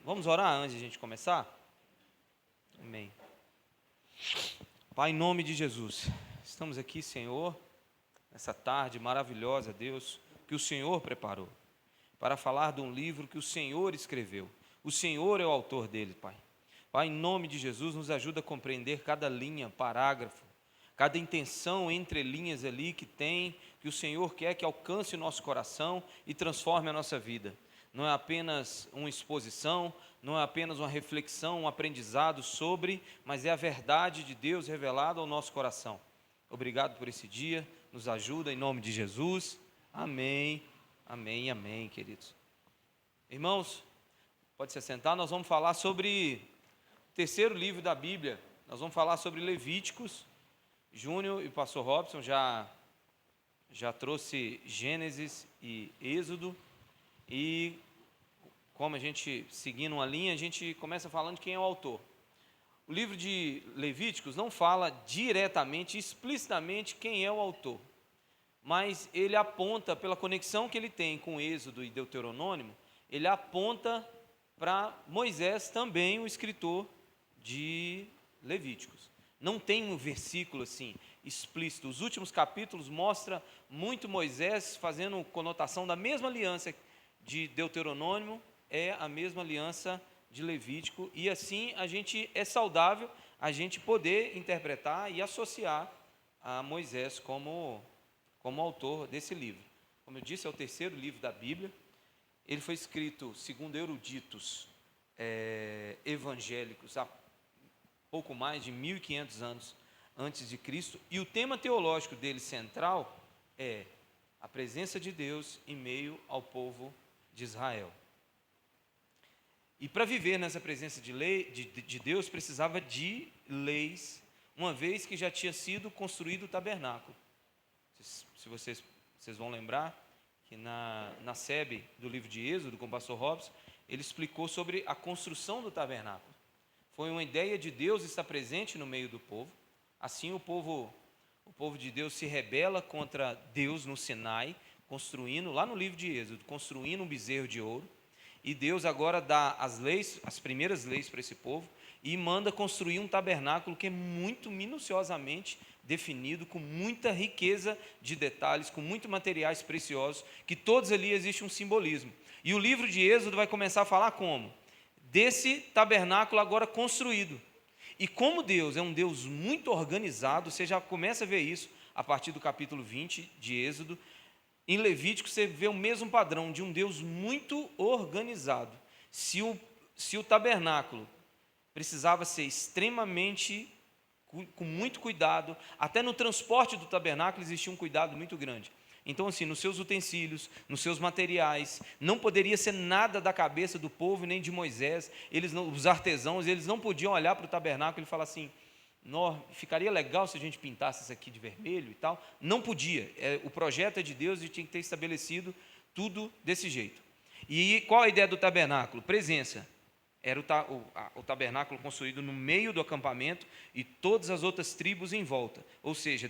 Vamos orar antes de a gente começar? Amém. Pai, em nome de Jesus, estamos aqui, Senhor, nessa tarde maravilhosa, Deus, que o Senhor preparou, para falar de um livro que o Senhor escreveu. O Senhor é o autor dele, Pai. Pai, em nome de Jesus, nos ajuda a compreender cada linha, parágrafo, cada intenção entre linhas ali que o Senhor quer que alcance o nosso coração e transforme a nossa vida. Não é apenas uma exposição, não é apenas uma reflexão, um aprendizado sobre, mas é a verdade de Deus revelada ao nosso coração. Obrigado por esse dia, nos ajuda em nome de Jesus. Amém, amém, amém, queridos. Irmãos, pode se assentar, nós vamos falar sobre o terceiro livro da Bíblia. Nós vamos falar sobre Levíticos. Júnior e o pastor Robson já trouxe Gênesis e Êxodo. E como a gente, seguindo uma linha, a gente começa falando de quem é o autor. O livro de Levíticos não fala diretamente, explicitamente quem é o autor, mas ele aponta, pela conexão que ele tem com Êxodo e Deuteronômio, ele aponta para Moisés também, o escritor de Levíticos. Não tem um versículo assim explícito. Os últimos capítulos mostram muito Moisés fazendo conotação da mesma aliança de Deuteronômio, é a mesma aliança de Levítico, e assim é saudável a gente poder interpretar e associar a Moisés como autor desse livro. Como eu disse, é o terceiro livro da Bíblia. Ele foi escrito, segundo eruditos evangélicos, há pouco mais de 1500 anos antes de Cristo, e o tema teológico dele central é a presença de Deus em meio ao povo de Israel. E para viver nessa presença de Deus, precisava de leis, uma vez que já tinha sido construído o tabernáculo. Se vocês vão lembrar que na SEB do livro de Êxodo, com o pastor Robson, ele explicou sobre a construção do tabernáculo. Foi uma ideia de Deus estar presente no meio do povo. Assim o povo de Deus se rebela contra Deus no Sinai, construindo, lá no livro de Êxodo, construindo um bezerro de ouro. E Deus agora dá as leis, as primeiras leis para esse povo, e manda construir um tabernáculo que é muito minuciosamente definido, com muita riqueza de detalhes, com muitos materiais preciosos, que todos ali existe um simbolismo. E o livro de Êxodo vai começar a falar como? Desse tabernáculo agora construído. E como Deus é um Deus muito organizado, você já começa a ver isso a partir do capítulo 20 de Êxodo. Em Levítico você vê o mesmo padrão de um Deus muito organizado. Se o tabernáculo precisava ser extremamente, com muito cuidado, até no transporte do tabernáculo existia um cuidado muito grande. Então, assim, nos seus utensílios, nos seus materiais, não poderia ser nada da cabeça do povo, nem de Moisés. Os artesãos, eles não podiam olhar para o tabernáculo e falar assim: ficaria legal se a gente pintasse isso aqui de vermelho e tal. Não podia. O projeto é de Deus e tinha que ter estabelecido tudo desse jeito. E qual a ideia do tabernáculo? Presença. Era o tabernáculo construído no meio do acampamento e todas as outras tribos em volta. Ou seja,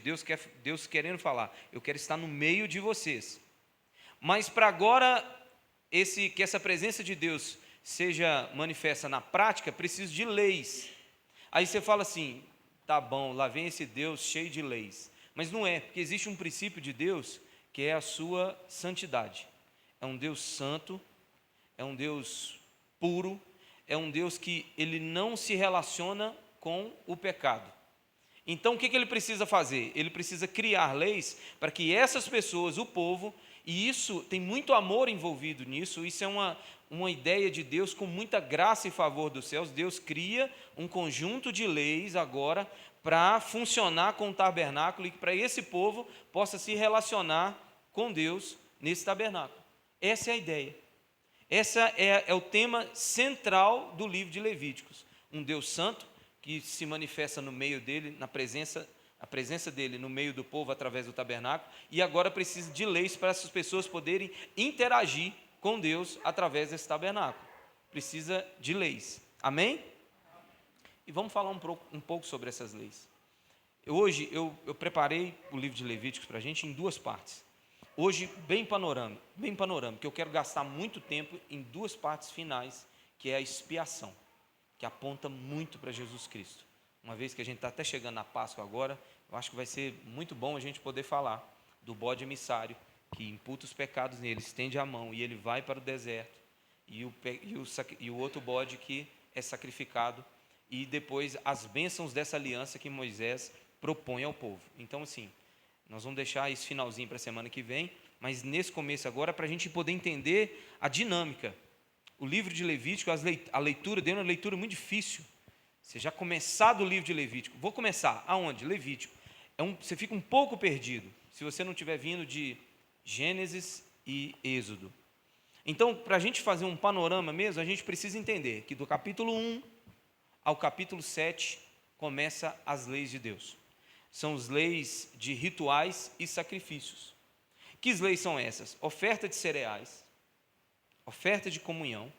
Deus querendo falar: eu quero estar no meio de vocês. Mas para agora, que essa presença de Deus seja manifesta na prática, precisa de leis. Aí você fala assim: tá bom, lá vem esse Deus cheio de leis. Mas não é, porque existe um princípio de Deus que é a sua santidade. É um Deus santo, é um Deus puro, é um Deus que ele não se relaciona com o pecado. Então o que ele precisa fazer? Ele precisa criar leis para que essas pessoas, o povo, e isso tem muito amor envolvido nisso, isso é uma ideia de Deus com muita graça e favor dos céus. Deus cria um conjunto de leis agora para funcionar com o tabernáculo e para esse povo possa se relacionar com Deus nesse tabernáculo. Essa é a ideia. Esse é o tema central do livro de Levíticos. Um Deus santo que se manifesta no meio dele, a presença dele no meio do povo através do tabernáculo, e agora precisa de leis para essas pessoas poderem interagir com Deus através desse tabernáculo. Precisa de leis. Amém? E vamos falar um pouco sobre essas leis. Hoje eu preparei o livro de Levíticos para a gente em duas partes. Hoje, bem panorâmico, que eu quero gastar muito tempo em duas partes finais que é a expiação, que aponta muito para Jesus Cristo. Uma vez que a gente está até chegando na Páscoa agora, eu acho que vai ser muito bom a gente poder falar do bode emissário, que imputa os pecados nele, estende a mão e ele vai para o deserto, e o outro bode que é sacrificado, e depois as bênçãos dessa aliança que Moisés propõe ao povo. Então, assim, nós vamos deixar esse finalzinho para a semana que vem, mas nesse começo agora, para a gente poder entender a dinâmica. O livro de Levítico, a leitura dele é uma leitura muito difícil. Você já começar do livro de Levítico, vou começar, aonde? Levítico. Você fica um pouco perdido, se você não estiver vindo de Gênesis e Êxodo. Então, para a gente fazer um panorama mesmo, a gente precisa entender que do capítulo 1 ao capítulo 7, começa as leis de Deus. São as leis de rituais e sacrifícios. Que leis são essas? Oferta de cereais, oferta de comunhão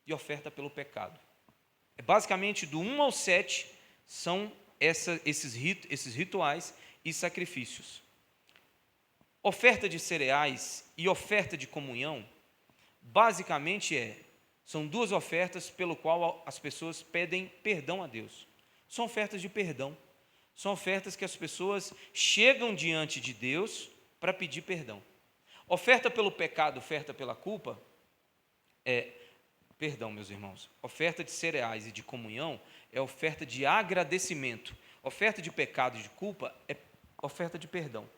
e oferta pelo pecado. Basicamente, do 1 ao 7, são esses rituais e sacrifícios. Oferta de cereais e oferta de comunhão, basicamente são duas ofertas pelo qual as pessoas pedem perdão a Deus. São ofertas de perdão. São ofertas que as pessoas chegam diante de Deus para pedir perdão. Oferta pelo pecado, oferta pela culpa, meus irmãos, oferta de cereais e de comunhão é oferta de agradecimento. Oferta de pecado e de culpa é oferta de perdão.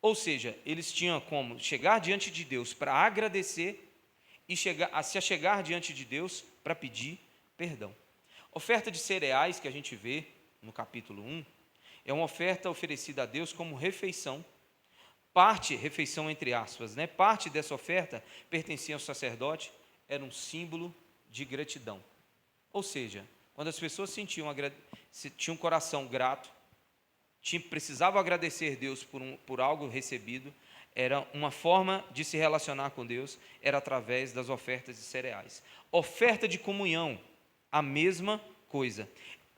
Ou seja, eles tinham como chegar diante de Deus para agradecer e se chegar diante de Deus para pedir perdão. Oferta de cereais, que a gente vê no capítulo 1, é uma oferta oferecida a Deus como refeição. Refeição entre aspas, parte dessa oferta pertencia ao sacerdote, era um símbolo de gratidão. Ou seja, quando as pessoas tinham um coração grato, precisavam agradecer Deus por algo recebido, era uma forma de se relacionar com Deus, era através das ofertas de cereais. Oferta de comunhão, a mesma coisa.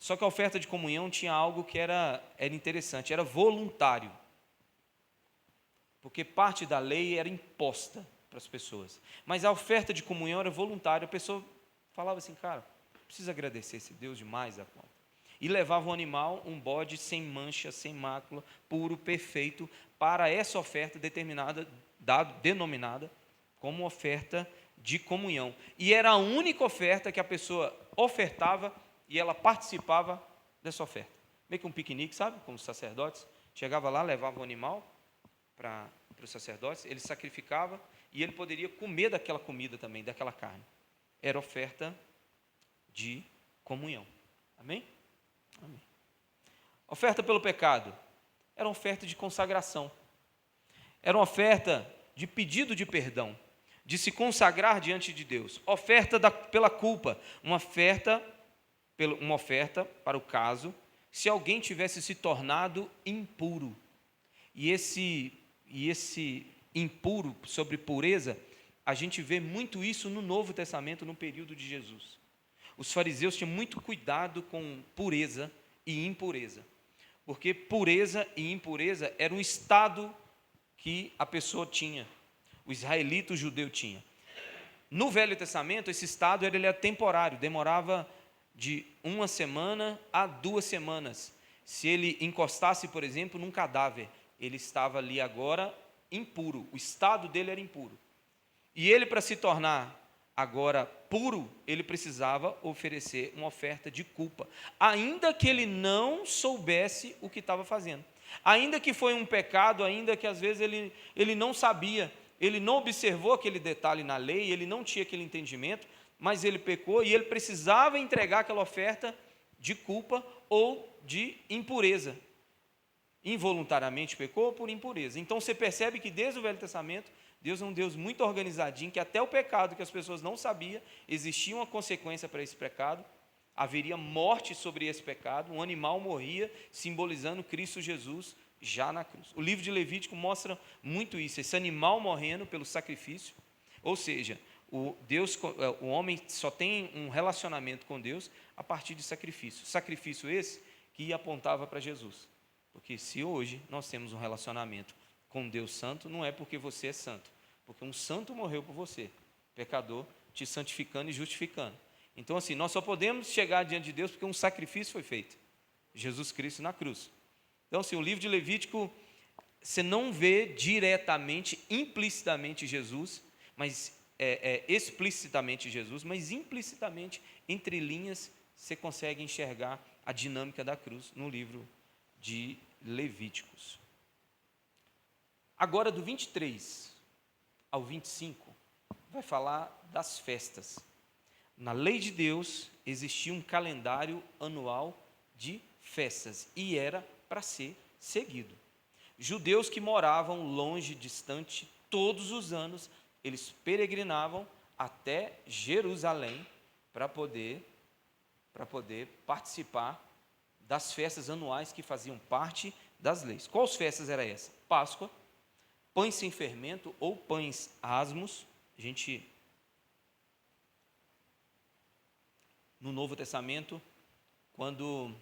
Só que a oferta de comunhão tinha algo que era interessante, era voluntário. Porque parte da lei era imposta para as pessoas. Mas a oferta de comunhão era voluntária. A pessoa falava assim, cara, preciso agradecer esse Deus demais a conta. E levava um animal, um bode sem mancha, sem mácula, puro, perfeito, para essa oferta denominada como oferta de comunhão. E era a única oferta que a pessoa ofertava e ela participava dessa oferta. Meio que um piquenique, sabe? Como os sacerdotes. Chegava lá, levava o animal para os sacerdotes, ele sacrificava e ele poderia comer daquela comida também, daquela carne. Era oferta de comunhão. Amém? Amém. Oferta pelo pecado. Era uma oferta de consagração. Era uma oferta de pedido de perdão, de se consagrar diante de Deus. Oferta pela culpa. Uma oferta para o caso se alguém tivesse se tornado impuro. E esse impuro, sobre pureza, a gente vê muito isso no Novo Testamento, no período de Jesus. Os fariseus tinham muito cuidado com pureza e impureza, porque pureza e impureza era um estado que a pessoa tinha, o israelita, o judeu tinha. No Velho Testamento, esse estado ele era temporário, demorava de 1 semana a 2 semanas. Se ele encostasse, por exemplo, num cadáver, ele estava ali agora impuro, o estado dele era impuro. E ele, para se tornar agora puro, ele precisava oferecer uma oferta de culpa, ainda que ele não soubesse o que estava fazendo. Ainda que foi um pecado, ainda que às vezes ele não sabia, ele não observou aquele detalhe na lei, ele não tinha aquele entendimento, mas ele pecou e ele precisava entregar aquela oferta de culpa ou de impureza. Involuntariamente pecou por impureza. Então você percebe que desde o Velho Testamento, Deus é um Deus muito organizadinho, que até o pecado que as pessoas não sabiam, existia uma consequência para esse pecado, haveria morte sobre esse pecado, um animal morria, simbolizando Cristo Jesus já na cruz. O livro de Levítico mostra muito isso, esse animal morrendo pelo sacrifício, ou seja, o homem só tem um relacionamento com Deus a partir de sacrifício. Sacrifício esse que apontava para Jesus. Porque se hoje nós temos um relacionamento com Deus santo, não é porque você é santo, porque um santo morreu por você, pecador, te santificando e justificando. Então, assim, nós só podemos chegar diante de Deus porque um sacrifício foi feito, Jesus Cristo na cruz. Então, assim, o livro de Levítico, você não vê diretamente, implicitamente Jesus, mas explicitamente Jesus, mas implicitamente, entre linhas, você consegue enxergar a dinâmica da cruz no livro de Levíticos. Agora, do 23 ao 25, vai falar das festas. Na lei de Deus, existia um calendário anual de festas, e era para ser seguido. Judeus que moravam longe, distante, todos os anos, eles peregrinavam até Jerusalém para poder participar das festas anuais que faziam parte das leis. Quais festas era essa? Páscoa, pães sem fermento ou pães asmos. A gente, no Novo Testamento, quando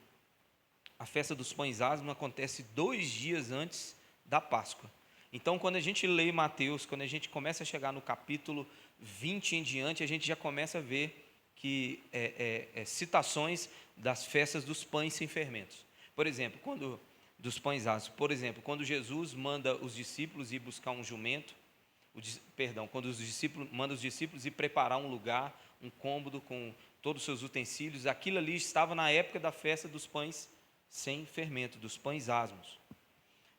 a festa dos pães asmos acontece 2 dias antes da Páscoa. Então, quando a gente lê Mateus, quando a gente começa a chegar no capítulo 20 em diante, a gente já começa a ver que citações das festas dos pães sem fermentos. Por exemplo, quando Jesus manda os discípulos ir buscar um jumento, quando manda os discípulos ir preparar um lugar, um cômodo com todos os seus utensílios, aquilo ali estava na época da festa dos pães sem fermento, dos pães asmos.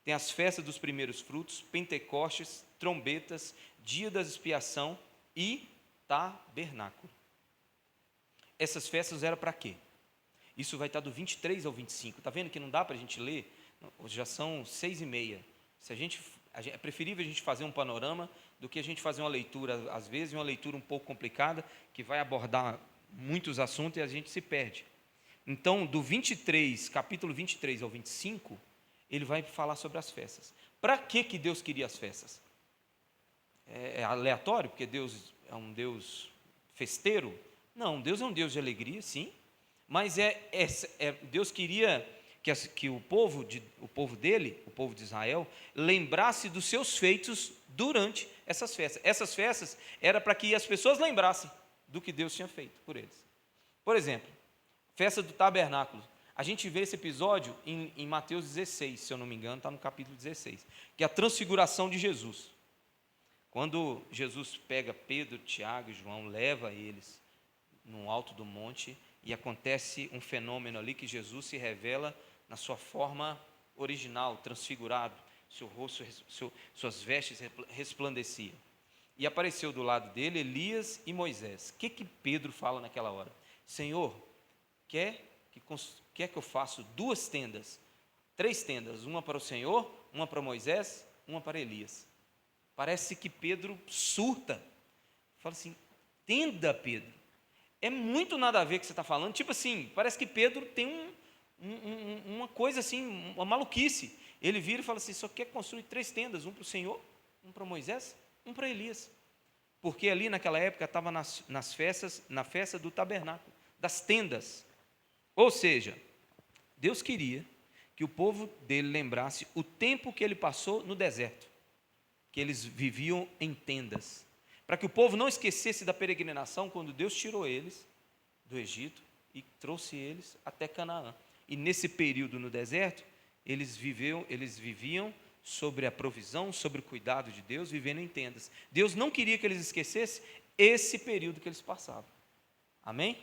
Tem as festas dos primeiros frutos, Pentecostes, trombetas, dia da expiação e tabernáculo. Essas festas eram para quê? Isso vai estar do 23 ao 25. Está vendo que não dá para a gente ler? Já são 6h30. É preferível a gente fazer um panorama do que a gente fazer uma leitura, às vezes, uma leitura um pouco complicada, que vai abordar muitos assuntos e a gente se perde. Então, do capítulo 23 ao 25, ele vai falar sobre as festas. Para que Deus queria as festas? É aleatório, porque Deus é um Deus festeiro? Não, Deus é um Deus de alegria, sim, mas Deus queria que o povo dele, o povo de Israel, lembrasse dos seus feitos durante essas festas. Essas festas eram para que as pessoas lembrassem do que Deus tinha feito por eles. Por exemplo, festa do tabernáculo. A gente vê esse episódio em Mateus 16, se eu não me engano, está no capítulo 16, que é a transfiguração de Jesus. Quando Jesus pega Pedro, Tiago e João, leva eles no alto do monte, e acontece um fenômeno ali que Jesus se revela na sua forma original, transfigurado, seu rosto, suas vestes resplandeciam. E apareceu do lado dele Elias e Moisés. O que Pedro fala naquela hora? Senhor, quer que eu faça 2 tendas, 3 tendas, uma para o Senhor, uma para Moisés, uma para Elias. Parece que Pedro surta. Fala assim, tenda, Pedro. É muito nada a ver com o que você está falando. Tipo assim, parece que Pedro tem uma coisa assim, uma maluquice. Ele vira e fala assim, só quer construir 3 tendas, um para o Senhor, um para Moisés, um para Elias. Porque ali naquela época estava na festa do tabernáculo, das tendas. Ou seja, Deus queria que o povo dele lembrasse o tempo que ele passou no deserto, que eles viviam em tendas, para que o povo não esquecesse da peregrinação quando Deus tirou eles do Egito e trouxe eles até Canaã. E nesse período no deserto, eles viviam sobre a provisão, sobre o cuidado de Deus, vivendo em tendas. Deus não queria que eles esquecessem esse período que eles passavam. Amém?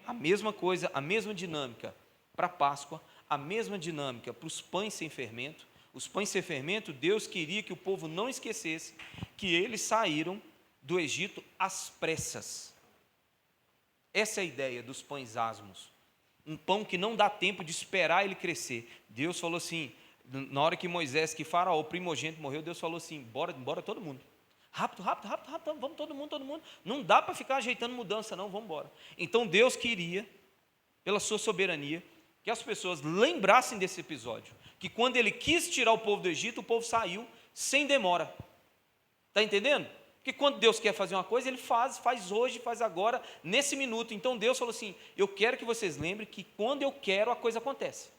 A mesma coisa, a mesma dinâmica para a Páscoa, a mesma dinâmica para os pães sem fermento. Os pães sem fermento, Deus queria que o povo não esquecesse que eles saíram do Egito às pressas. Essa é a ideia dos pães asmos. Um pão que não dá tempo de esperar ele crescer. Deus falou assim, na hora que Moisés, que Faraó, o primogênito, morreu, Deus falou assim, bora todo mundo. Rápido, vamos todo mundo. Não dá para ficar ajeitando mudança não, vamos embora. Então Deus queria, pela sua soberania, que as pessoas lembrassem desse episódio. Que quando ele quis tirar o povo do Egito, o povo saiu sem demora. Está entendendo? Porque quando Deus quer fazer uma coisa, Ele faz hoje, faz agora, nesse minuto. Então Deus falou assim, eu quero que vocês lembrem que quando eu quero, a coisa acontece.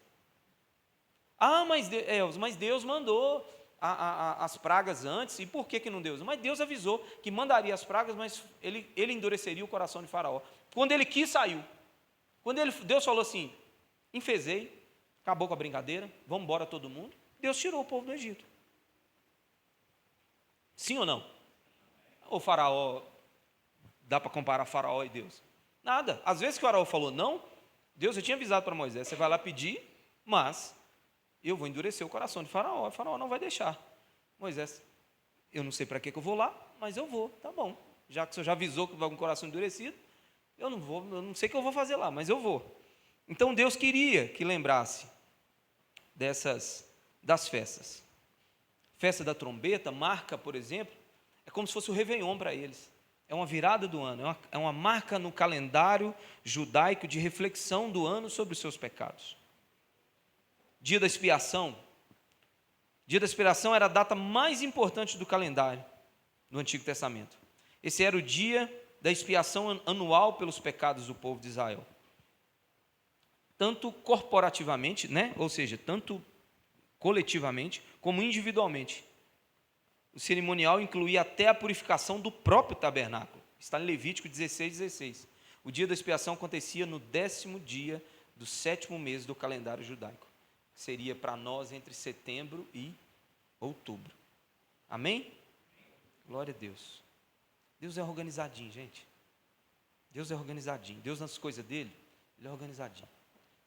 Ah, mas Deus mandou as pragas antes, e por que não Deus? Mas Deus avisou que mandaria as pragas, mas ele endureceria o coração de Faraó. Quando ele quis, saiu. Quando Deus falou assim, enfezei, acabou com a brincadeira, vamos embora todo mundo, Deus tirou o povo do Egito. Sim ou não? O Faraó, dá para comparar Faraó e Deus? Nada. Às vezes que o Faraó falou não, Deus já tinha avisado para Moisés, você vai lá pedir, mas eu vou endurecer o coração de Faraó, Faraó não vai deixar. Moisés, eu não sei para que eu vou lá, mas eu vou, tá bom. Já que o senhor já avisou que vai com o coração endurecido, eu não sei o que eu vou fazer lá, mas eu vou. Então Deus queria que lembrasse das festas. Festa da trombeta marca, por exemplo, é como se fosse o Réveillon para eles. É uma virada do ano, é uma marca no calendário judaico de reflexão do ano sobre os seus pecados. Dia da expiação. Dia da expiação era a data mais importante do calendário do Antigo Testamento. Esse era o dia da expiação anual pelos pecados do povo de Israel. Tanto corporativamente, ou seja, tanto coletivamente, como individualmente. O cerimonial incluía até a purificação do próprio tabernáculo. Está em Levítico 16:16. O dia da expiação acontecia no 10º dia do 7º mês do calendário judaico. Seria para nós entre setembro e outubro. Amém? Glória a Deus. Deus é organizadinho, gente. Deus é organizadinho. Deus, nas coisas dele, ele é organizadinho.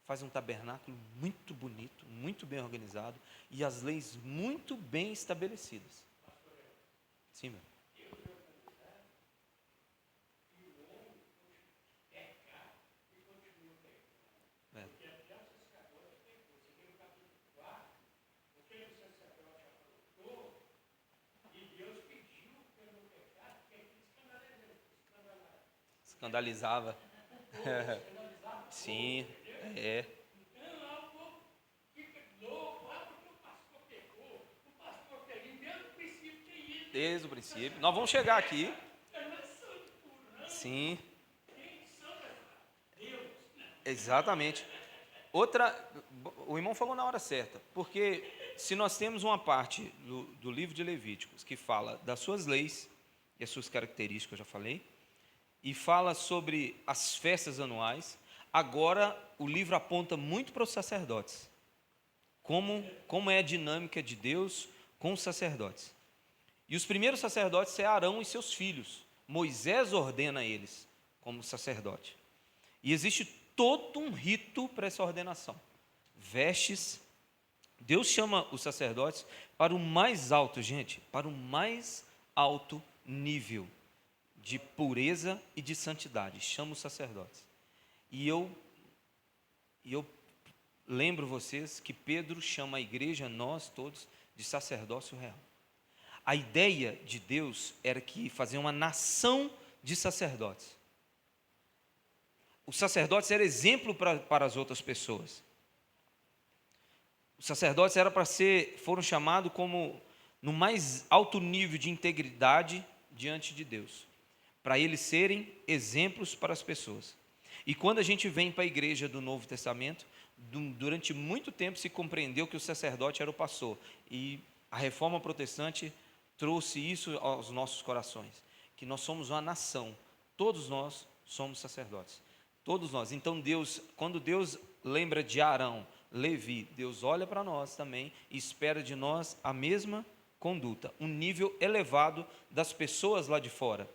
Faz um tabernáculo muito bonito, muito bem organizado e as leis muito bem estabelecidas. Sim, meu. Escandalizava. Sim, é. Desde o princípio. Nós vamos chegar aqui. Sim. Exatamente. O irmão falou na hora certa, porque se nós temos uma parte do livro de Levíticos que fala das suas leis e as suas características, eu já falei, e fala sobre as festas anuais, agora o livro aponta muito para os sacerdotes, como é a dinâmica de Deus com os sacerdotes. E os primeiros sacerdotes é Arão e seus filhos. Moisés ordena eles como sacerdote. E existe todo um rito para essa ordenação. Vestes. Deus chama os sacerdotes para o mais alto, gente, para o mais alto nível de pureza e de santidade. Chama os sacerdotes. E eu lembro vocês que Pedro chama a igreja, nós todos, de sacerdócio real. A ideia de Deus era que fazer uma nação de sacerdotes. Os sacerdotes eram exemplo para as outras pessoas. Os sacerdotes foram chamados como no mais alto nível de integridade diante de Deus, para eles serem exemplos para as pessoas. E quando a gente vem para a igreja do Novo Testamento, durante muito tempo se compreendeu que o sacerdote era o pastor, e a reforma protestante trouxe isso aos nossos corações, que nós somos uma nação, todos nós somos sacerdotes, todos nós. Então quando Deus lembra de Arão, Levi, Deus olha para nós também e espera de nós a mesma conduta, um nível elevado das pessoas lá de fora.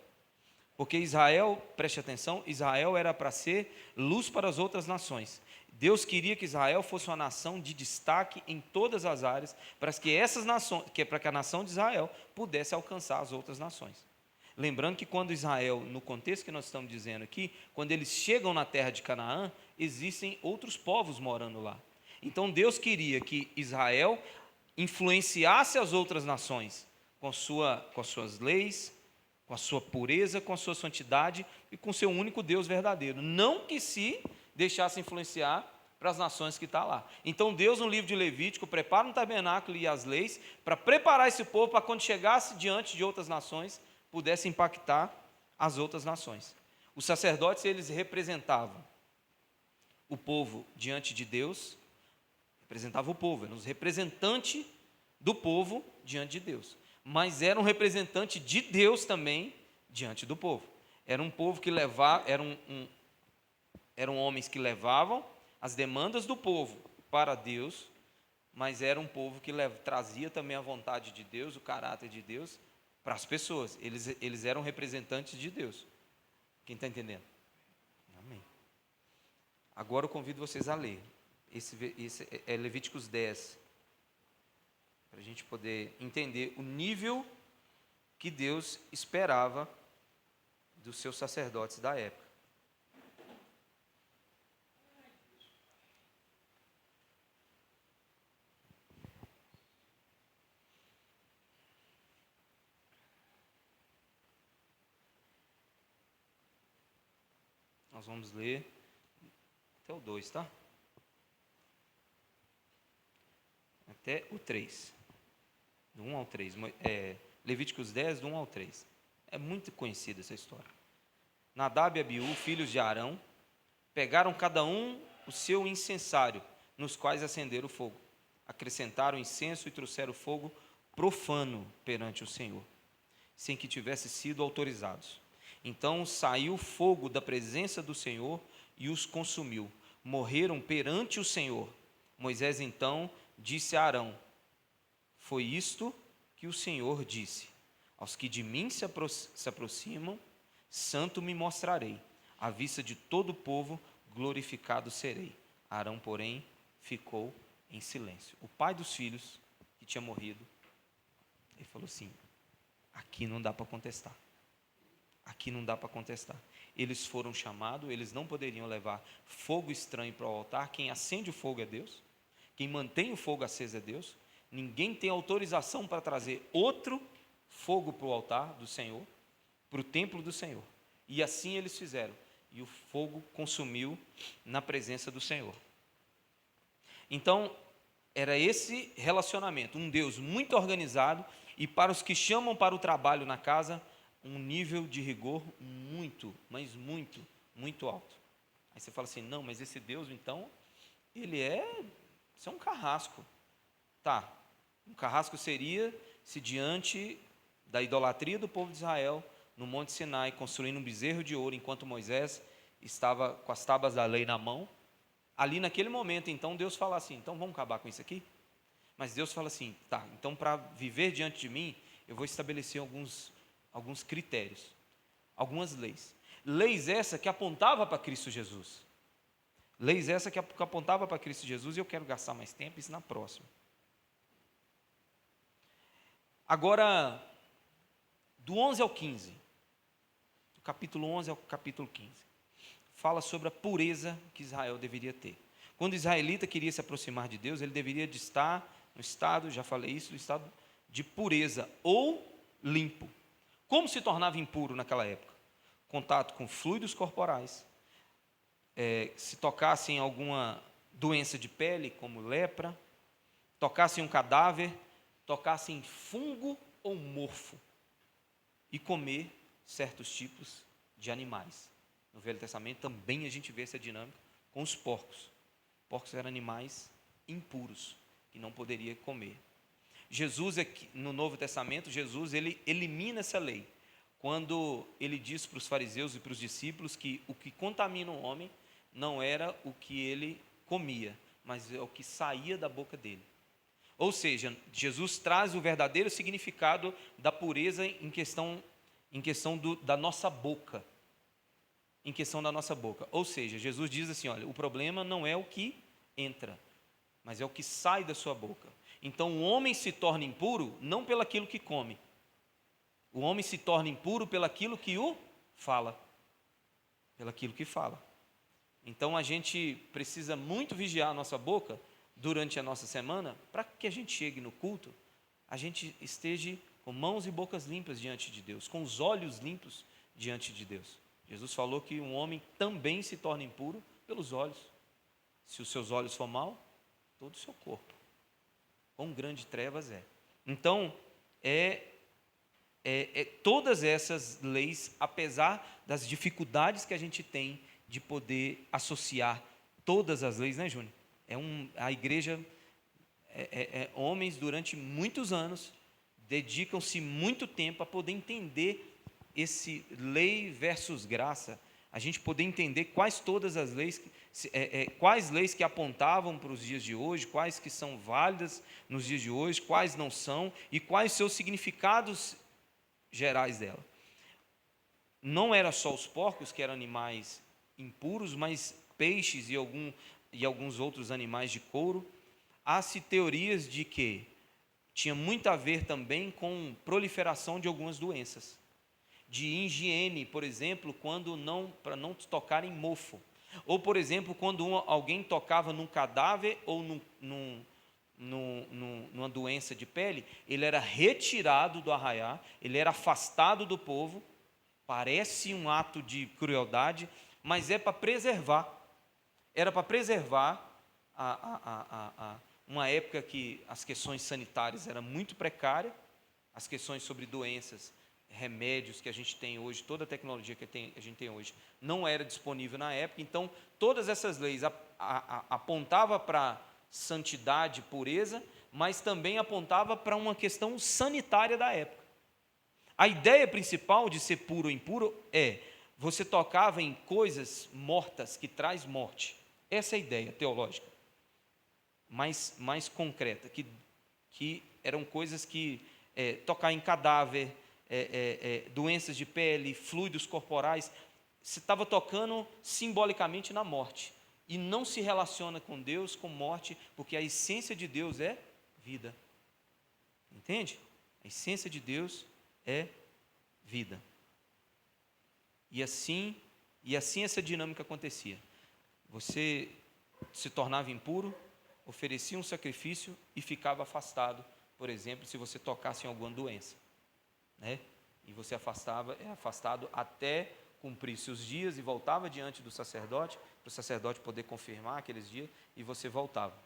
Porque Israel, preste atenção, Israel era para ser luz para as outras nações. Deus queria que Israel fosse uma nação de destaque em todas as áreas, para que a nação de Israel pudesse alcançar as outras nações. Lembrando que quando Israel, no contexto que nós estamos dizendo aqui, quando eles chegam na terra de Canaã, existem outros povos morando lá. Então Deus queria que Israel influenciasse as outras nações com suas leis, com a sua pureza, com a sua santidade e com o seu único Deus verdadeiro. Não que se deixasse influenciar para as nações que estão lá. Então Deus, no livro de Levítico, prepara um tabernáculo e as leis para preparar esse povo para quando chegasse diante de outras nações, pudesse impactar as outras nações. Os sacerdotes, eles representavam o povo diante de Deus, representavam o povo, eram os representantes do povo diante de Deus, mas era um representante de Deus também diante do povo. Era um povo que levava, eram homens que levavam as demandas do povo para Deus, mas era um povo que trazia também a vontade de Deus, o caráter de Deus para as pessoas. Eles eram representantes de Deus. Quem está entendendo? Amém. Agora eu convido vocês a ler. Esse é Levíticos 10, para a gente poder entender o nível que Deus esperava dos seus sacerdotes da época. Nós vamos ler até o 2, tá? Até o 3. Do 1 ao 3. Levíticos 10, do 1 ao 3. É muito conhecida essa história. Nadab e Abiú, filhos de Arão, pegaram cada um o seu incensário, nos quais acenderam o fogo. Acrescentaram incenso e trouxeram fogo profano perante o Senhor, sem que tivesse sido autorizados. Então saiu fogo da presença do Senhor e os consumiu. Morreram perante o Senhor. Moisés então disse a Arão: foi isto que o Senhor disse: aos que de mim se aproximam, santo me mostrarei. À vista de todo o povo, glorificado serei. Arão, porém, ficou em silêncio. O pai dos filhos, que tinha morrido, ele falou assim: aqui não dá para contestar. Aqui não dá para contestar. Eles foram chamados, eles não poderiam levar fogo estranho para o altar. Quem acende o fogo é Deus. Quem mantém o fogo aceso é Deus. Ninguém tem autorização para trazer outro fogo para o altar do Senhor, para o templo do Senhor. E assim eles fizeram. E o fogo consumiu na presença do Senhor. Então, era esse relacionamento. Um Deus muito organizado e para os que chamam para o trabalho na casa, um nível de rigor muito, mas muito, muito alto. Aí você fala assim: não, mas esse Deus, então, isso é um carrasco. Tá, um carrasco seria se diante da idolatria do povo de Israel, no Monte Sinai, construindo um bezerro de ouro, enquanto Moisés estava com as tábuas da lei na mão, ali naquele momento, então, Deus fala assim: então vamos acabar com isso aqui? Mas Deus fala assim: tá, então para viver diante de mim, eu vou estabelecer alguns critérios, algumas leis. Leis essa que apontava para Cristo Jesus. Leis essa que apontava para Cristo Jesus, e eu quero gastar mais tempo, isso na próxima. Agora, do 11 ao 15, do capítulo 11 ao capítulo 15, fala sobre a pureza que Israel deveria ter. Quando o israelita queria se aproximar de Deus, ele deveria de estar no estado, já falei isso, no estado de pureza ou limpo. Como se tornava impuro naquela época? Contato com fluidos corporais, se tocasse em alguma doença de pele, como lepra, tocasse em um cadáver, tocasse em fungo ou morfo, e comer certos tipos de animais. No Velho Testamento também a gente vê essa dinâmica com os porcos. Porcos eram animais impuros, que não poderia comer. Jesus, no Novo Testamento, Jesus ele elimina essa lei, quando ele diz para os fariseus e para os discípulos que o que contamina o homem não era o que ele comia, mas é o que saía da boca dele. Ou seja, Jesus traz o verdadeiro significado da pureza em questão da nossa boca. Em questão da nossa boca. Ou seja, Jesus diz assim: olha, o problema não é o que entra, mas é o que sai da sua boca. Então o homem se torna impuro não pelaquilo que come. O homem se torna impuro pelaquilo que o fala. Pelaquilo que fala. Então a gente precisa muito vigiar a nossa boca durante a nossa semana, para que a gente chegue no culto, a gente esteja com mãos e bocas limpas diante de Deus, com os olhos limpos diante de Deus. Jesus falou que um homem também se torna impuro pelos olhos. Se os seus olhos for mal, todo o seu corpo. Quão grande trevas é. Então, todas essas leis, apesar das dificuldades que a gente tem de poder associar todas as leis, né, Júnior? A igreja homens durante muitos anos dedicam-se muito tempo a poder entender esse lei versus graça, a gente poder entender quais todas as leis, quais leis que apontavam para os dias de hoje, quais que são válidas nos dias de hoje, quais não são, e quais seus significados gerais dela. Não era só os porcos, que eram animais impuros, mas peixes e alguns outros animais de couro. Há-se teorias de que tinha muito a ver também com proliferação de algumas doenças, de higiene, por exemplo, para não tocar em mofo, ou, por exemplo, quando alguém tocava num cadáver ou numa doença de pele, ele era retirado do arraiá, ele era afastado do povo. Parece um ato de crueldade, mas é para preservar. Era para preservar uma época que as questões sanitárias eram muito precárias, as questões sobre doenças, remédios que a gente tem hoje, toda a tecnologia que a gente tem hoje, não era disponível na época. Então, todas essas leis apontavam para santidade, pureza, mas também apontava para uma questão sanitária da época. A ideia principal de ser puro ou impuro você tocava em coisas mortas, que traz morte. Essa é a ideia teológica, mais concreta, que eram coisas que tocar em cadáver, doenças de pele, fluidos corporais, você estava tocando simbolicamente na morte, e não se relaciona com Deus, com morte, porque a essência de Deus é vida. Entende? A essência de Deus é vida. E assim essa dinâmica acontecia. Você se tornava impuro, oferecia um sacrifício e ficava afastado, por exemplo, se você tocasse em alguma doença, né? E você afastado até cumprir-se os dias e voltava diante do sacerdote, para o sacerdote poder confirmar aqueles dias, e você voltava.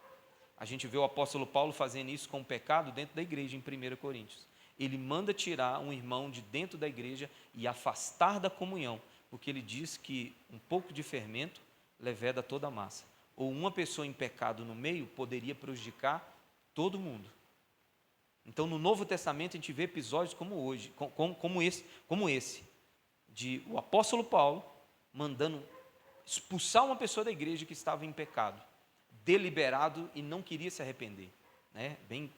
A gente vê o apóstolo Paulo fazendo isso com o pecado dentro da igreja em 1 Coríntios. Ele manda tirar um irmão de dentro da igreja e afastar da comunhão, porque ele diz que um pouco de fermento leveda toda a massa. Ou uma pessoa em pecado no meio poderia prejudicar todo mundo. Então, no Novo Testamento, a gente vê episódios como esse, de o apóstolo Paulo mandando expulsar uma pessoa da igreja que estava em pecado, deliberado e não queria se arrepender, né? Bem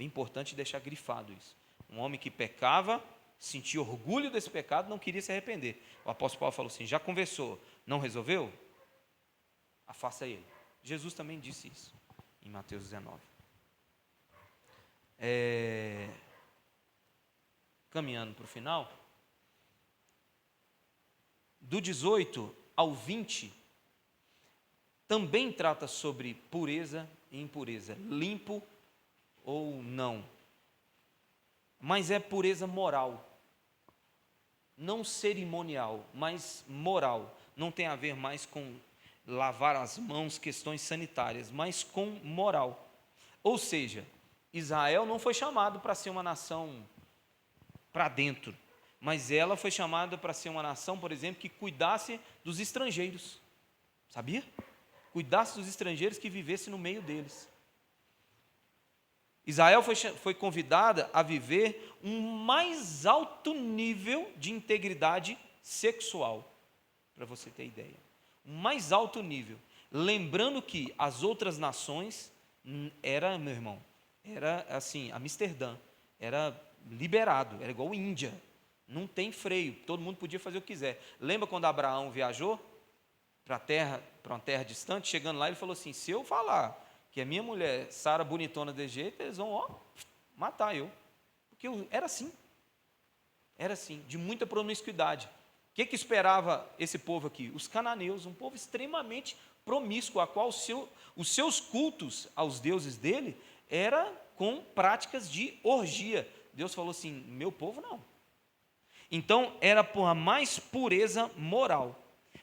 importante deixar grifado isso. Um homem que pecava, sentia orgulho desse pecado, não queria se arrepender. O apóstolo Paulo falou assim: já conversou, não resolveu? Afasta ele. Jesus também disse isso em Mateus 19. Caminhando para o final, do 18 ao 20, também trata sobre pureza e impureza, limpo ou não, mas é pureza moral, não cerimonial, mas moral. Não tem a ver mais com lavar as mãos, questões sanitárias, mas com moral. Ou seja, Israel não foi chamado para ser uma nação para dentro, mas ela foi chamada para ser uma nação, por exemplo, que cuidasse dos estrangeiros, sabia? Cuidasse dos estrangeiros que vivesse no meio deles. Israel foi convidada a viver um mais alto nível de integridade sexual, para você ter ideia. Um mais alto nível. Lembrando que as outras nações, meu irmão, era assim, Amsterdã, era liberado, era igual a Índia, não tem freio, todo mundo podia fazer o que quiser. Lembra quando Abraão viajou para uma terra distante, chegando lá, ele falou assim: se eu falar que a minha mulher, Sara, bonitona desse jeito, eles vão matar eu. Porque era assim, de muita promiscuidade. O que esperava esse povo aqui? Os cananeus, um povo extremamente promíscuo, a qual os seus cultos aos deuses dele era com práticas de orgia. Deus falou assim: meu povo não. Então, era por a mais pureza moral.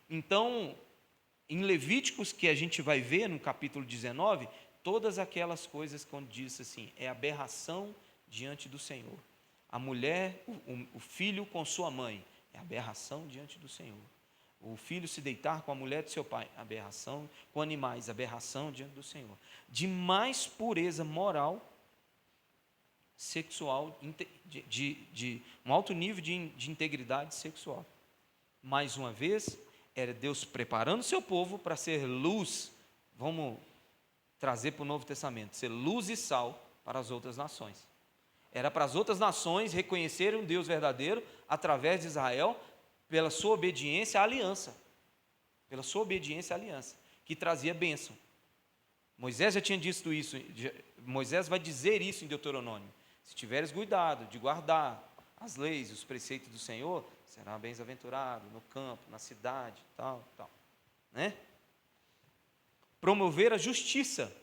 Então, em Levíticos, que a gente vai ver no capítulo 19, todas aquelas coisas quando diz assim, é aberração diante do Senhor. A mulher, o filho com sua mãe, é aberração diante do Senhor. O filho se deitar com a mulher de seu pai, aberração. Com animais, aberração diante do Senhor. De mais pureza moral, sexual, de um alto nível de integridade sexual. Mais uma vez, era Deus preparando o seu povo para ser luz, vamos trazer para o Novo Testamento, ser luz e sal para as outras nações. Era para as outras nações reconhecerem um Deus verdadeiro através de Israel, pela sua obediência à aliança, que trazia bênção. Moisés já tinha dito isso, Moisés vai dizer isso em Deuteronômio: se tiveres cuidado de guardar as leis e os preceitos do Senhor, será bem-aventurado no campo, na cidade, tal, né? Promover a justiça,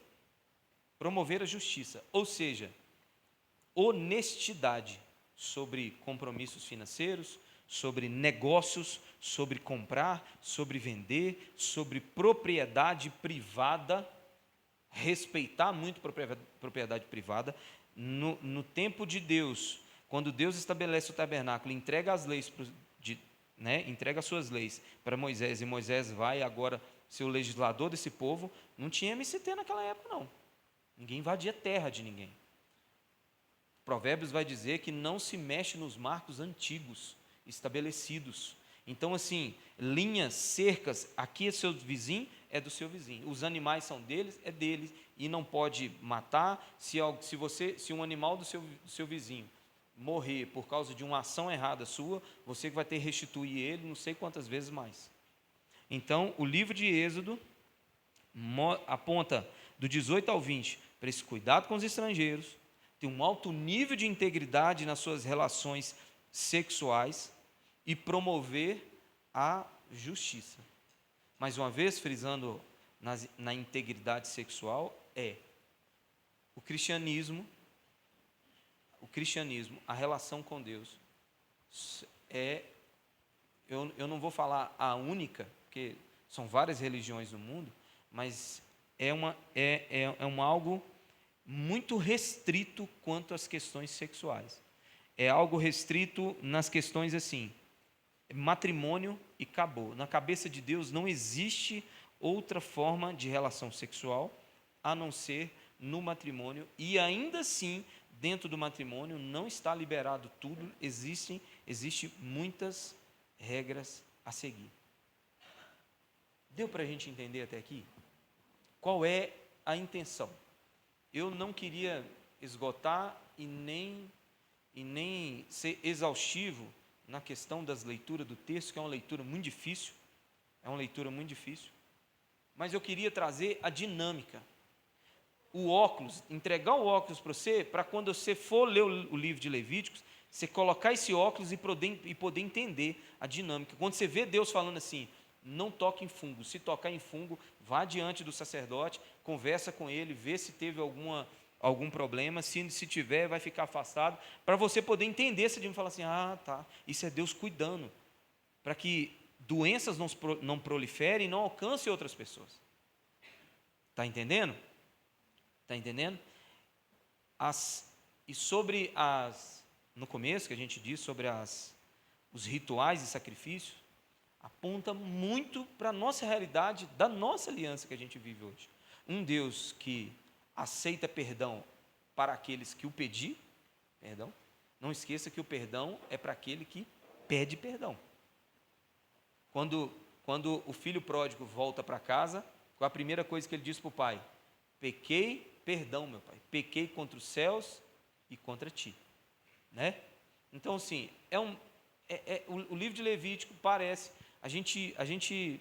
ou seja, honestidade sobre compromissos financeiros, sobre negócios, sobre comprar, sobre vender, sobre propriedade privada, respeitar muito propriedade privada. No tempo de Deus, quando Deus estabelece o tabernáculo, entrega as leis, entrega as suas leis para Moisés, e Moisés vai agora ser o legislador desse povo, não tinha MCT naquela época, não. Ninguém invadia terra de ninguém. Provérbios vai dizer que não se mexe nos marcos antigos estabelecidos. Então, assim, linhas, cercas, aqui é seu vizinho, é do seu vizinho. Os animais são deles, é deles, e não pode matar. Se um animal do seu vizinho morrer por causa de uma ação errada sua, você vai ter que restituir ele não sei quantas vezes mais. Então, o livro de Êxodo aponta do 18 ao 20 para esse cuidado com os estrangeiros, ter um alto nível de integridade nas suas relações sexuais e promover a justiça. Mais uma vez, frisando na integridade sexual, o cristianismo, a relação com Deus, eu não vou falar a única, porque são várias religiões no mundo, mas é algo muito restrito quanto às questões sexuais. É algo restrito nas questões assim, matrimônio e acabou. Na cabeça de Deus não existe outra forma de relação sexual a não ser no matrimônio, e ainda assim, dentro do matrimônio não está liberado tudo, existem muitas regras a seguir. Deu para a gente entender até aqui? Qual é a intenção? Eu não queria esgotar e nem ser exaustivo na questão das leituras do texto, que é uma leitura muito difícil, mas eu queria trazer a dinâmica, o óculos, entregar o óculos para você, para quando você for ler o livro de Levíticos, você colocar esse óculos e poder entender a dinâmica. Quando você vê Deus falando assim, não toque em fungo, se tocar em fungo, vá diante do sacerdote, conversa com ele, vê se teve algum problema, se tiver, vai ficar afastado, para você poder entender, se de falar assim, tá, isso é Deus cuidando, para que doenças não proliferem e não alcancem outras pessoas. Está entendendo? E sobre no começo que a gente disse sobre os rituais e sacrifícios, aponta muito para a nossa realidade, da nossa aliança que a gente vive hoje. Um Deus que aceita perdão para aqueles que o pedir, perdão. Não esqueça que o perdão é para aquele que pede perdão. Quando o filho pródigo volta para casa, qual a primeira coisa que ele diz para o pai? Pequei, perdão, meu pai, pequei contra os céus e contra ti. Né? Então, assim, o livro de Levítico parece, a gente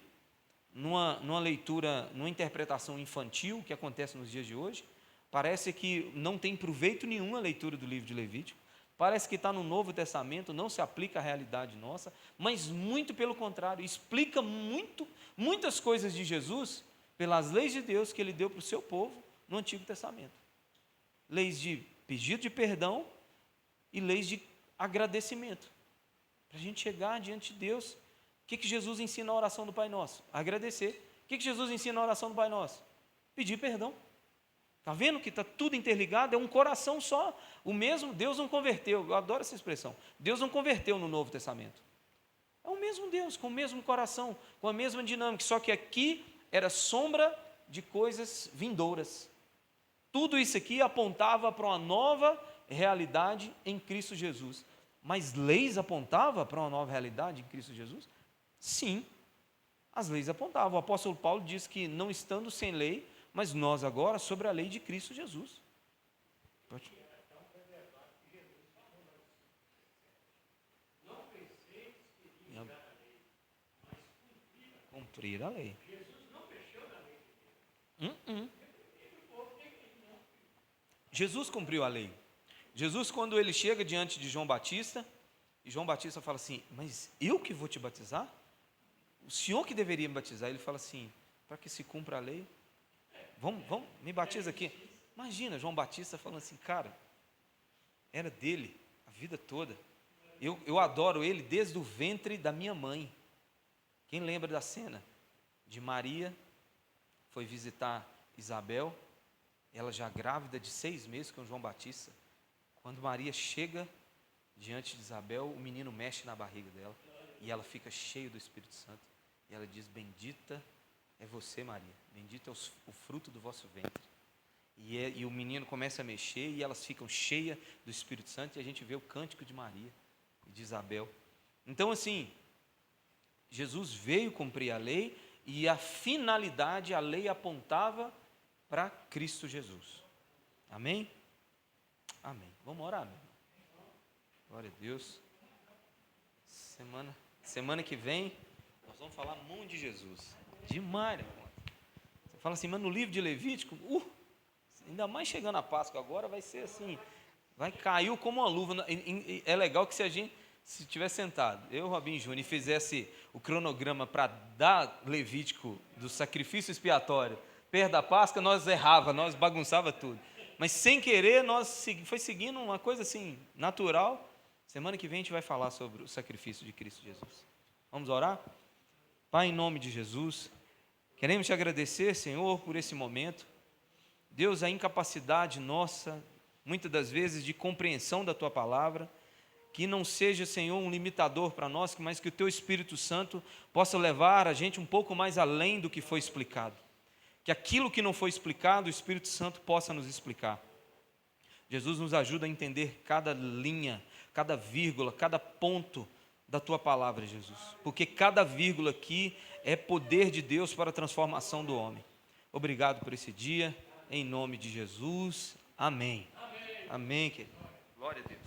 numa leitura, numa interpretação infantil, que acontece nos dias de hoje, parece que não tem proveito nenhum a leitura do livro de Levítico, parece que está no Novo Testamento, não se aplica à realidade nossa, mas muito pelo contrário, explica muitas coisas de Jesus pelas leis de Deus que ele deu para o seu povo no Antigo Testamento. Leis de pedido de perdão e leis de agradecimento. Para a gente chegar diante de Deus, o que Jesus ensina na oração do Pai Nosso? Agradecer. O que Jesus ensina na oração do Pai Nosso? Pedir perdão. Está vendo que está tudo interligado? É um coração só. O mesmo Deus não converteu. Eu adoro essa expressão. Deus não converteu no Novo Testamento. É o mesmo Deus, com o mesmo coração, com a mesma dinâmica, só que aqui era sombra de coisas vindouras. Tudo isso aqui apontava para uma nova realidade em Cristo Jesus. Mas leis apontavam para uma nova realidade em Cristo Jesus? Sim, as leis apontavam. O apóstolo Paulo diz que não estando sem lei, mas nós agora sobre a lei de Cristo Jesus. Pode. Cumprir a lei. Jesus cumpriu a lei. Jesus, quando ele chega diante de João Batista, e João Batista fala assim: mas eu que vou te batizar? O senhor que deveria me batizar. Ele fala assim: para que se cumpra a lei, vamos, me batiza aqui. Imagina João Batista falando assim: cara, era dele a vida toda, eu adoro ele desde o ventre da minha mãe. Quem lembra da cena de Maria, foi visitar Isabel, ela já grávida de 6 meses com João Batista. Quando Maria chega diante de Isabel, o menino mexe na barriga dela, e ela fica cheia do Espírito Santo, e ela diz: bendita é você, Maria, bendito é o fruto do vosso ventre. E o menino começa a mexer, e elas ficam cheias do Espírito Santo, e a gente vê o cântico de Maria e de Isabel. Então, assim, Jesus veio cumprir a lei, e a finalidade, a lei apontava para Cristo Jesus. Amém? Amém. Vamos orar, meu irmão. Glória a Deus. Semana que vem, nós vamos falar muito de Jesus. Demais, meu irmão. Você fala assim, mas no livro de Levítico, ainda mais chegando a Páscoa agora, vai ser assim, vai cair como uma luva. É legal que se tivesse sentado, eu, Robinho Júnior, e fizesse o cronograma para dar Levítico do sacrifício expiatório perto da Páscoa, nós errava, nós bagunçava tudo. Mas sem querer, foi seguindo uma coisa assim, natural. Semana que vem a gente vai falar sobre o sacrifício de Cristo Jesus. Vamos orar? Pai, em nome de Jesus, queremos te agradecer, Senhor, por esse momento. Deus, a incapacidade nossa, muitas das vezes, de compreensão da Tua palavra, que não seja, Senhor, um limitador para nós, mas que o Teu Espírito Santo possa levar a gente um pouco mais além do que foi explicado. Que aquilo que não foi explicado, o Espírito Santo possa nos explicar. Jesus, nos ajuda a entender cada linha, cada vírgula, cada ponto da Tua palavra, Jesus. Porque cada vírgula aqui é poder de Deus para a transformação do homem. Obrigado por esse dia, em nome de Jesus. Amém. Amém, querido. Glória a Deus.